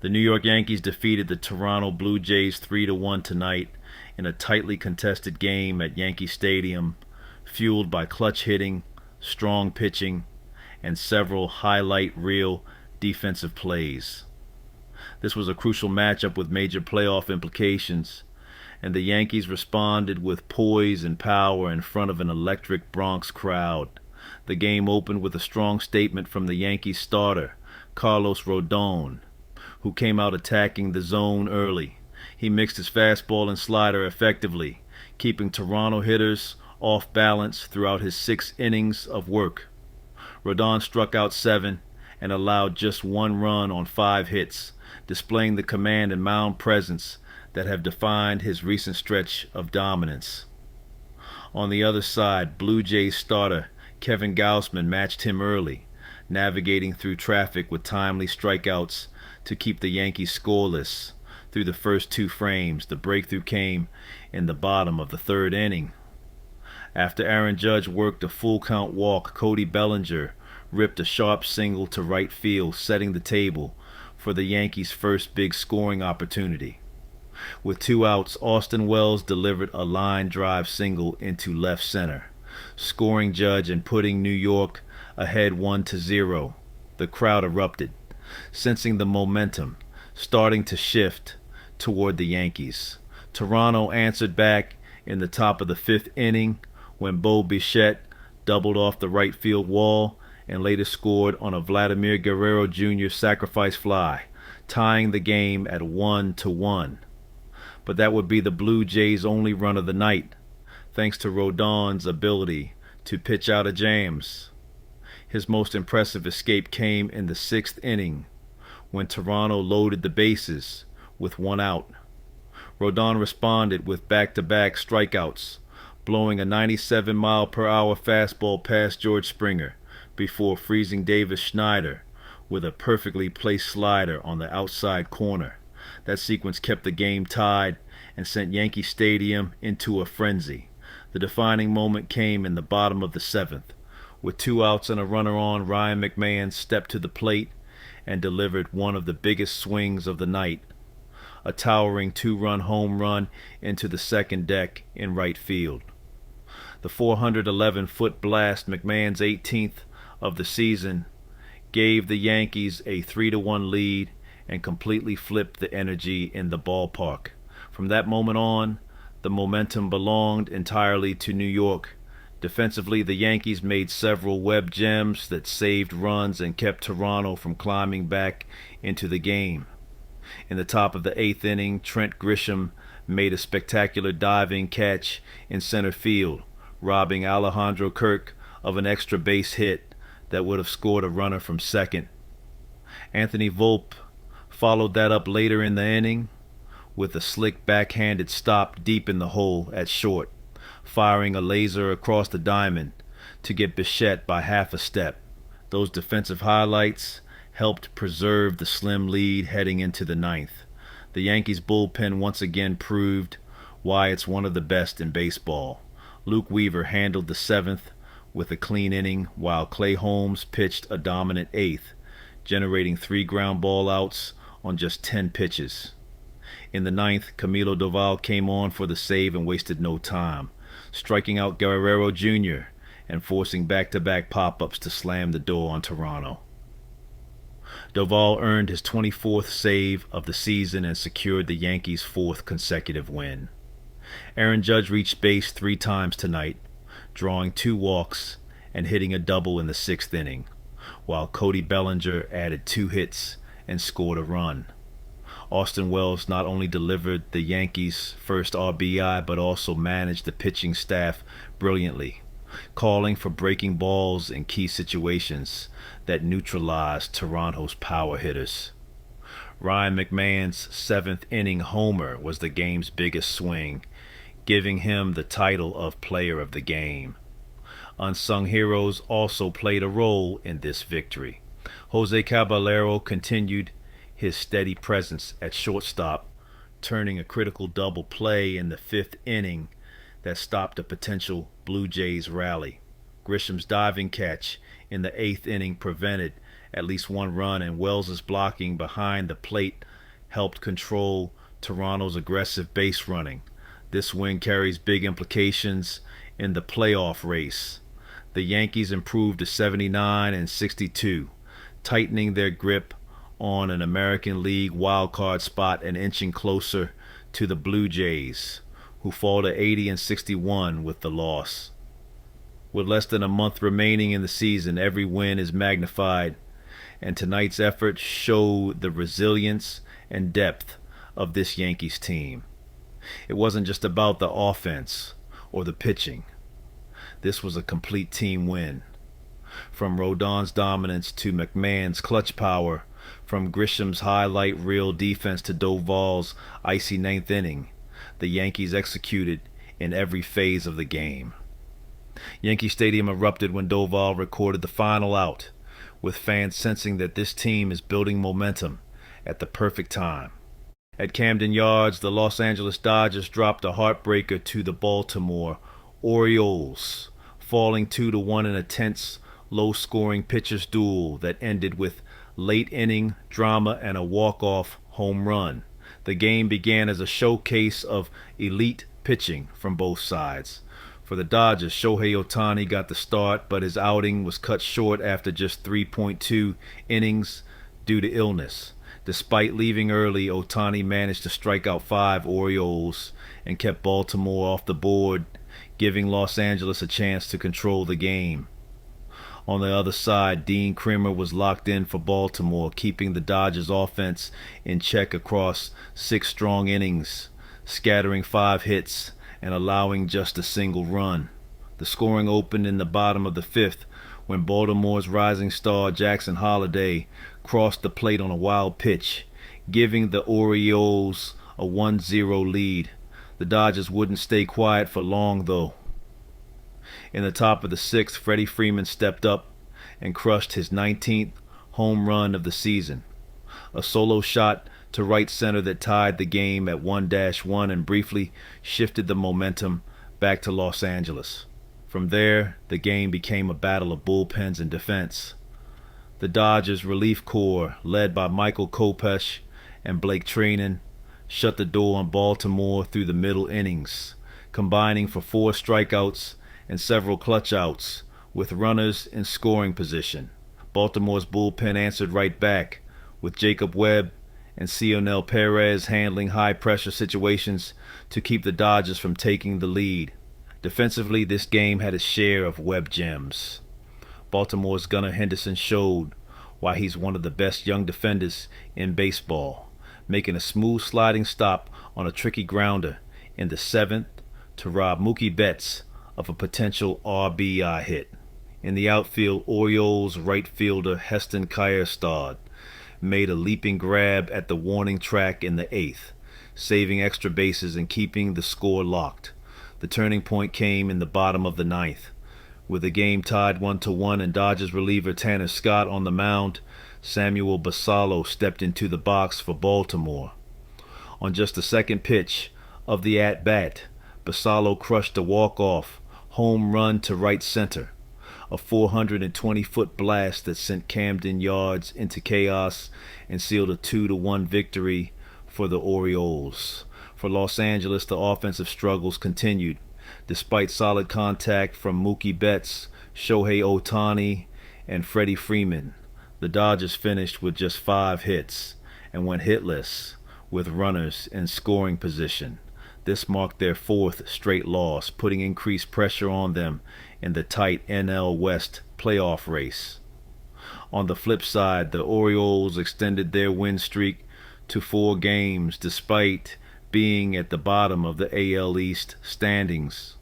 The New York Yankees defeated the Toronto Blue Jays 3-1 tonight in a tightly contested game at Yankee Stadium, fueled by clutch hitting, strong pitching, and several highlight reel defensive plays. This was a crucial matchup with major playoff implications, and the Yankees responded with poise and power in front of an electric Bronx crowd. The game opened with a strong statement from the Yankees starter, Carlos Rodón, who came out attacking the zone early. He mixed his fastball and slider effectively, keeping Toronto hitters off balance throughout his 6 innings of work. Rodón struck out 7 and allowed just 1 run on 5 hits, displaying the command and mound presence that have defined his recent stretch of dominance. On the other side, Blue Jays starter Kevin Gausman matched him early, navigating through traffic with timely strikeouts to keep the Yankees scoreless. Through the first 2 frames, the breakthrough came in the bottom of the 3rd inning. After Aaron Judge worked a full-count walk, Cody Bellinger ripped a sharp single to right field, setting the table for the Yankees' first big scoring opportunity. With 2 outs, Austin Wells delivered a line drive single into left center, scoring Judge and putting New York ahead 1-0. The crowd erupted, sensing the momentum starting to shift toward the Yankees. Toronto answered back in the top of the 5th inning when Bo Bichette doubled off the right field wall and later scored on a Vladimir Guerrero Jr. sacrifice fly, tying the game at 1-1. But that would be the Blue Jays' only run of the night, thanks to Rodon's ability to pitch out of jams. His most impressive escape came in the 6th inning, when Toronto loaded the bases with 1 out. Rodón responded with back-to-back strikeouts, blowing a 97-mile-per-hour fastball past George Springer before freezing Davis Schneider with a perfectly placed slider on the outside corner. That sequence kept the game tied and sent Yankee Stadium into a frenzy. The defining moment came in the bottom of the 7th. With 2 outs and a runner on, Ryan McMahon stepped to the plate and delivered one of the biggest swings of the night, a towering 2-run home run into the second deck in right field. The 411-foot blast, McMahon's 18th of the season, gave the Yankees a 3-1 lead and completely flipped the energy in the ballpark. From that moment on, the momentum belonged entirely to New York. Defensively, the Yankees made several web gems that saved runs and kept Toronto from climbing back into the game. In the top of the 8th inning, Trent Grisham made a spectacular diving catch in center field, robbing Alejandro Kirk of an extra base hit that would have scored a runner from second. Anthony Volpe followed that up later in the inning with a slick backhanded stop deep in the hole at short, firing a laser across the diamond to get Bichette by half a step. Those defensive highlights helped preserve the slim lead heading into the 9th. The Yankees bullpen once again proved why it's one of the best in baseball. Luke Weaver handled the 7th with a clean inning, while Clay Holmes pitched a dominant 8th, generating 3 ground ball outs on just 10 pitches. In the 9th, Camilo Doval came on for the save and wasted no time, striking out Guerrero Jr. and forcing back-to-back pop-ups to slam the door on Toronto. Doval earned his 24th save of the season and secured the Yankees' 4th consecutive win. Aaron Judge reached base 3 times tonight, drawing 2 walks and hitting a double in the 6th inning, while Cody Bellinger added 2 hits and scored a run. Austin Wells not only delivered the Yankees' first RBI, but also managed the pitching staff brilliantly, calling for breaking balls in key situations that neutralized Toronto's power hitters. Ryan McMahon's 7th inning homer was the game's biggest swing, giving him the title of Player of the Game. Unsung heroes also played a role in this victory. Jose Caballero continued his steady presence at shortstop, turning a critical double play in the 5th inning that stopped a potential Blue Jays rally. Grisham's diving catch in the 8th inning prevented at least one run, and Wells's blocking behind the plate helped control Toronto's aggressive base running. This win carries big implications in the playoff race. The Yankees improved to 79 and 62, tightening their grip on an American League wildcard spot and inching closer to the Blue Jays, who fall to 80 and 61 with the loss. With less than a month remaining in the season, every win is magnified, and tonight's effort showed the resilience and depth of this Yankees team. It wasn't just about the offense or the pitching. This was a complete team win. From Rodón's dominance to McMahon's clutch power, from Grisham's highlight reel defense to Doval's icy ninth inning, the Yankees executed in every phase of the game. Yankee Stadium erupted when Doval recorded the final out, with fans sensing that this team is building momentum at the perfect time. At Camden Yards, the Los Angeles Dodgers dropped a heartbreaker to the Baltimore Orioles, falling 2-1 in a tense, low-scoring pitchers' duel that ended with late-inning drama and a walk-off home run. The game began as a showcase of elite pitching from both sides. For the Dodgers, Shohei Ohtani got the start, but his outing was cut short after just 3.2 innings due to illness. Despite leaving early, Ohtani managed to strike out 5 Orioles and kept Baltimore off the board, giving Los Angeles a chance to control the game. On the other side, Dean Kremer was locked in for Baltimore, keeping the Dodgers' offense in check across 6 strong innings, scattering 5 hits and allowing just a single run. The scoring opened in the bottom of the 5th when Baltimore's rising star Jackson Holliday crossed the plate on a wild pitch, giving the Orioles a 1-0 lead. The Dodgers wouldn't stay quiet for long, though. In the top of the 6th, Freddie Freeman stepped up and crushed his 19th home run of the season. A solo shot to right center that tied the game at 1-1 and briefly shifted the momentum back to Los Angeles. From there, the game became a battle of bullpens and defense. The Dodgers relief corps, led by Michael Kopech and Blake Treinen, shut the door on Baltimore through the middle innings, combining for 4 strikeouts and several clutch outs with runners in scoring position. Baltimore's bullpen answered right back, with Jacob Webb and Cionel Perez handling high-pressure situations to keep the Dodgers from taking the lead. Defensively, this game had its share of Webb gems. Baltimore's Gunnar Henderson showed why he's one of the best young defenders in baseball, making a smooth sliding stop on a tricky grounder in the 7th to rob Mookie Betts of a potential RBI hit. In the outfield, Orioles right fielder Heston Kjerstad made a leaping grab at the warning track in the 8th, saving extra bases and keeping the score locked. The turning point came in the bottom of the 9th. With the game tied 1-1 and Dodgers reliever Tanner Scott on the mound, Samuel Basallo stepped into the box for Baltimore. On just the second pitch of the at-bat, Basallo crushed a walk-off home run to right center, a 420-foot blast that sent Camden Yards into chaos and sealed a 2-1 victory for the Orioles. For Los Angeles, the offensive struggles continued. Despite solid contact from Mookie Betts, Shohei Ohtani, and Freddie Freeman, the Dodgers finished with just 5 hits and went hitless with runners in scoring position. This marked their 4th straight loss, putting increased pressure on them in the tight NL West playoff race. On the flip side, the Orioles extended their win streak to 4 games despite being at the bottom of the AL East standings.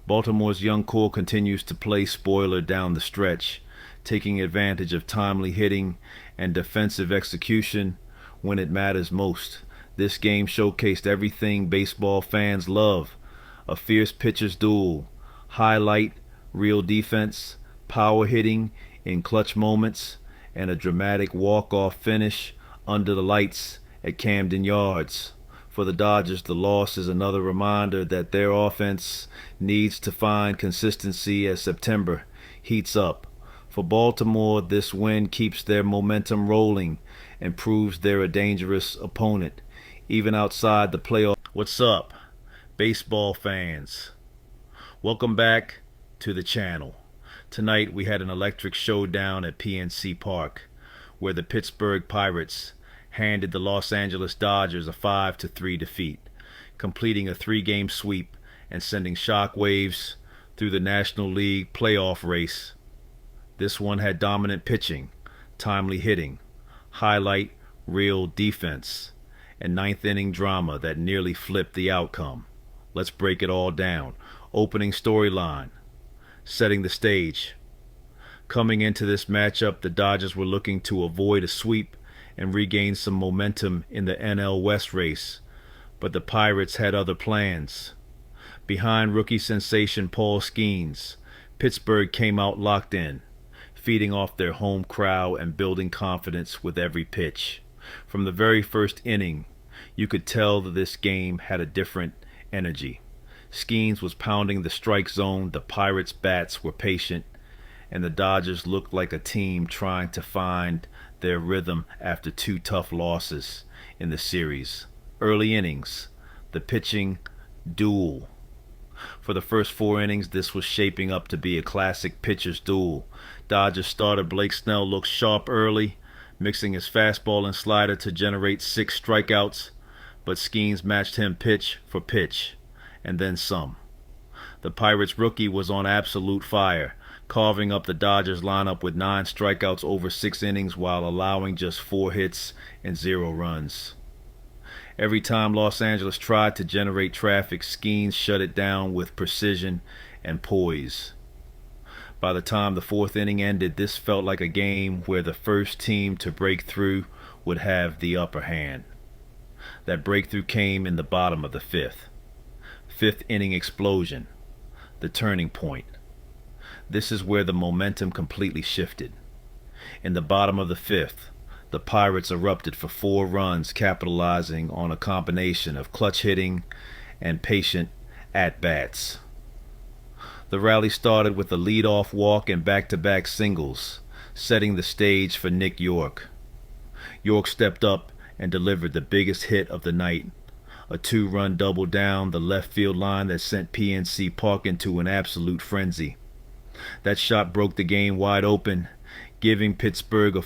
Baltimore's young core continues to play spoiler down the stretch, taking advantage of timely hitting and defensive execution when it matters most. This game showcased everything baseball fans love: a fierce pitcher's duel, highlight real defense, power hitting in clutch moments, and a dramatic walk-off finish under the lights at Camden Yards. For the Dodgers, the loss is another reminder that their offense needs to find consistency as September heats up. For Baltimore, this win keeps their momentum rolling and proves they're a dangerous opponent, even outside the playoff. What's up, baseball fans? Welcome back to the channel. Tonight we had an electric showdown at PNC Park, where the Pittsburgh Pirates handed the Los Angeles Dodgers a 5-3 defeat, completing a 3-game sweep and sending shockwaves through the National League playoff race. This one had dominant pitching, timely hitting, highlight reel defense, and ninth-inning drama that nearly flipped the outcome. Let's break it all down. Opening storyline, setting the stage. Coming into this matchup, the Dodgers were looking to avoid a sweep and regain some momentum in the NL West race, but the Pirates had other plans. Behind rookie sensation Paul Skeens, Pittsburgh came out locked in, feeding off their home crowd and building confidence with every pitch. From the very first inning, you could tell that this game had a different energy. Skeens was pounding the strike zone, the Pirates' bats were patient, and the Dodgers looked like a team trying to find their rhythm after 2 tough losses in the series. Early innings, the pitching duel. For the first 4 innings, this was shaping up to be a classic pitcher's duel. Dodgers starter Blake Snell looked sharp early, mixing his fastball and slider to generate 6 strikeouts, but Skeens matched him pitch for pitch, and then some. The Pirates rookie was on absolute fire, carving up the Dodgers lineup with 9 strikeouts over 6 innings while allowing just 4 hits and 0 runs. Every time Los Angeles tried to generate traffic, Skeens shut it down with precision and poise. By the time the 4th inning ended, this felt like a game where the first team to break through would have the upper hand. That breakthrough came in the bottom of the 5th. 5th inning explosion, the turning point. This is where the momentum completely shifted. In the bottom of the 5th, the Pirates erupted for 4 runs, capitalizing on a combination of clutch hitting and patient at-bats. The rally started with a lead-off walk and back-to-back singles, setting the stage for Nick York. York stepped up and delivered the biggest hit of the night, a 2-run double down the left field line that sent PNC Park into an absolute frenzy. That shot broke the game wide open, giving Pittsburgh a